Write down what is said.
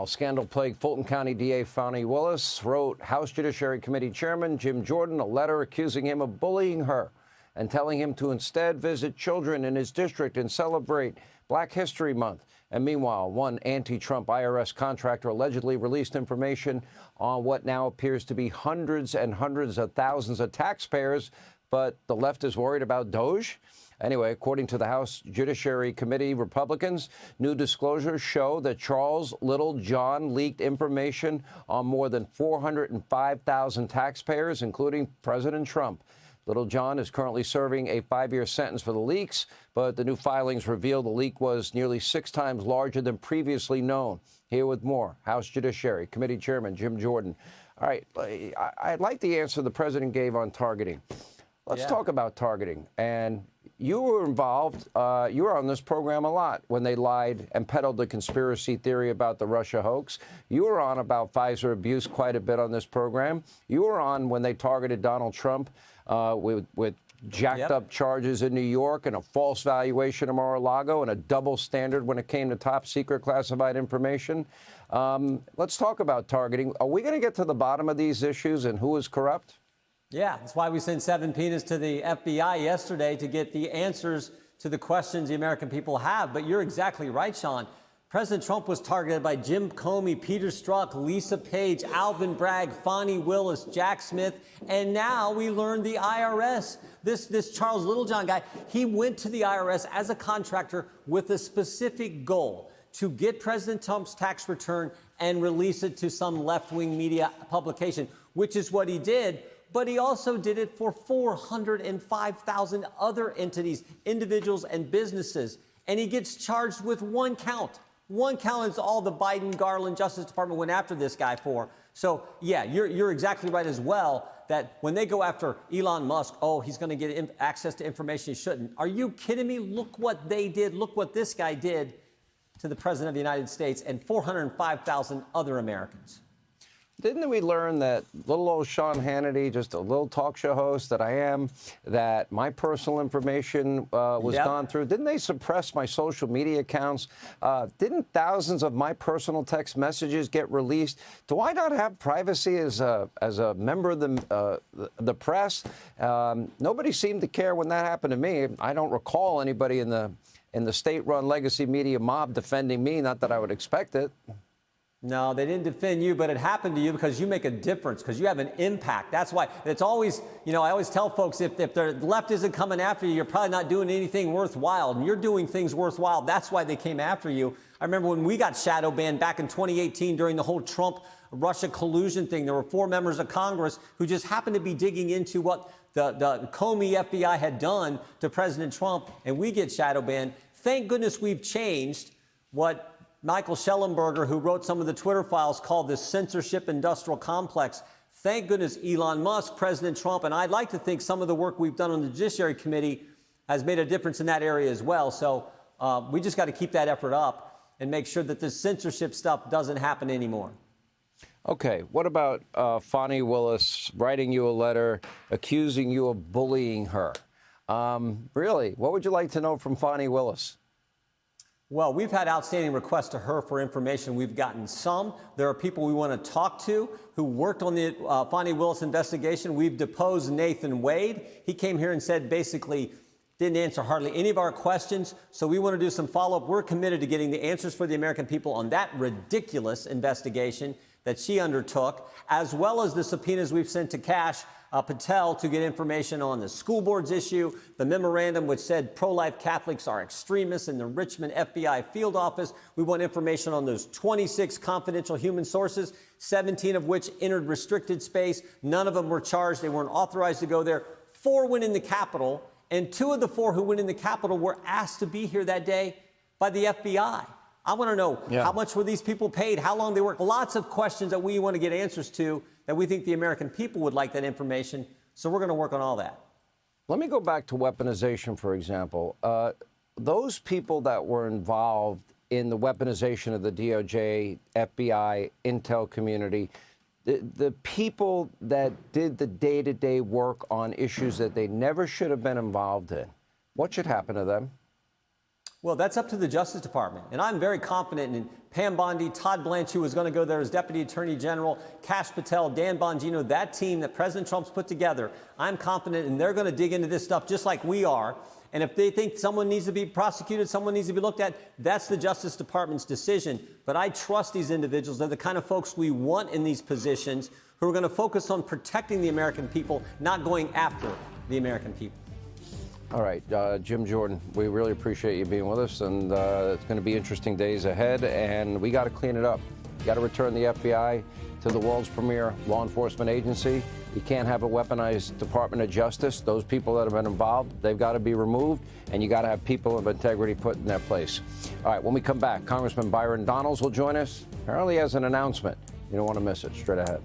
Scandal-plagued Fulton County DA Fani Willis wrote House Judiciary Committee Chairman Jim Jordan a letter accusing him of bullying her and telling him to instead visit children in his district and celebrate Black History Month. And meanwhile, one anti-Trump IRS contractor allegedly released information on what now appears to be hundreds and hundreds of thousands of taxpayers, but the left is worried about Doge. Anyway, according to the House Judiciary Committee Republicans, new disclosures show that Charles Littlejohn leaked information on more than 405,000 taxpayers, including President Trump. Littlejohn is currently serving a 5-year sentence for the leaks, but the new filings reveal the leak was nearly 6 times larger than previously known. Here with more, House Judiciary Committee Chairman Jim Jordan. All right, I like the answer the president gave on targeting. Let's talk about targeting. And you were involved, you were on this program a lot when they lied and peddled the conspiracy theory about the Russia hoax. You were on about Pfizer abuse quite a bit on this program. You were on when they targeted Donald Trump with jacked up charges in New York and a false valuation of Mar-a-Lago and a double standard when it came to top secret classified information. Let's talk about targeting. Are we going to get to the bottom of these issues and who is corrupt? Yeah, that's why we sent 7 subpoenas to the FBI yesterday to get the answers to the questions the American people have. But you're exactly right, Sean. President Trump was targeted by Jim Comey, Peter Strzok, Lisa Page, Alvin Bragg, Fani Willis, Jack Smith, and now we learned the IRS. This Charles Littlejohn guy, he went to the IRS as a contractor with a specific goal to get President Trump's tax return and release it to some left-wing media publication, which is what he did. But he also did it for 405,000 other entities, individuals and businesses. And he gets charged with one count. One count is all the Biden, Garland, Justice Department went after this guy for. So, yeah, you're exactly right as well, that when they go after Elon Musk, oh, he's going to get access to information he shouldn't. Are you kidding me? Look what they did. Look what this guy did to the President of the United States and 405,000 other Americans. Didn't we learn that little old Sean Hannity, just a little talk show host that I am, that my personal information was gone through? Didn't they suppress my social media accounts? Didn't thousands of my personal text messages get released? Do I not have privacy as a member of the press? Nobody seemed to care when that happened to me. I don't recall anybody in the state-run legacy media mob defending me, not that I would expect it. No, they didn't defend you, but it happened to you because you make a difference, because you have an impact. That's why it's always, I always tell folks, if the left isn't coming after you, you're probably not doing anything worthwhile, and you're doing things worthwhile. That's why they came after you. I remember when we got shadow banned back in 2018 during the whole Trump-Russia collusion thing. There were 4 members of Congress who just happened to be digging into what the Comey FBI had done to President Trump, and we get shadow banned. Thank goodness we've changed what Michael Schellenberger, who wrote some of the Twitter files, called the censorship industrial complex. Thank goodness Elon Musk, President Trump, and I'd like to think some of the work we've done on the Judiciary Committee has made a difference in that area as well. So we just got to keep that effort up and make sure that this censorship stuff doesn't happen anymore. Okay, what about Fani Willis writing you a letter accusing you of bullying her? Really, what would you like to know from Fani Willis? Well, we've had outstanding requests to her for information. We've gotten some. There are people we want to talk to who worked on the Fani Willis investigation. We've deposed Nathan Wade. He came here and said basically didn't answer hardly any of our questions. So we want to do some follow-up. We're committed to getting the answers for the American people on that ridiculous investigation that she undertook, as well as the subpoenas we've sent to Kash Patel to get information on the school board's issue, the memorandum which said pro-life Catholics are extremists in the Richmond FBI field office. We want information on those 26 confidential human sources, 17 of which entered restricted space. None of them were charged. They weren't authorized to go there. 4 went in the Capitol, and 2 of the 4 who went in the Capitol were asked to be here that day by the FBI. I want to know how much were these people paid, how long they worked, lots of questions that we want to get answers to that we think the American people would like that information. So we're going to work on all that. Let me go back to weaponization, for example. Those people that were involved in the weaponization of the DOJ, FBI, intel community, the people that did the day-to-day work on issues that they never should have been involved in, what should happen to them? Well, that's up to the Justice Department. And I'm very confident in Pam Bondi, Todd Blanche, who was going to go there as Deputy Attorney General, Kash Patel, Dan Bongino, that team that President Trump's put together. I'm confident, and they're going to dig into this stuff just like we are. And if they think someone needs to be prosecuted, someone needs to be looked at, that's the Justice Department's decision. But I trust these individuals. They're the kind of folks we want in these positions who are going to focus on protecting the American people, not going after the American people. All right, Jim Jordan, we really appreciate you being with us, and it's going to be interesting days ahead, and we got to clean it up. You got to return the FBI to the world's premier law enforcement agency. You can't have a weaponized Department of Justice. Those people that have been involved, they've got to be removed, and you got to have people of integrity put in their place. All right, when we come back, Congressman Byron Donalds will join us. Apparently has an announcement. You don't want to miss it. Straight ahead.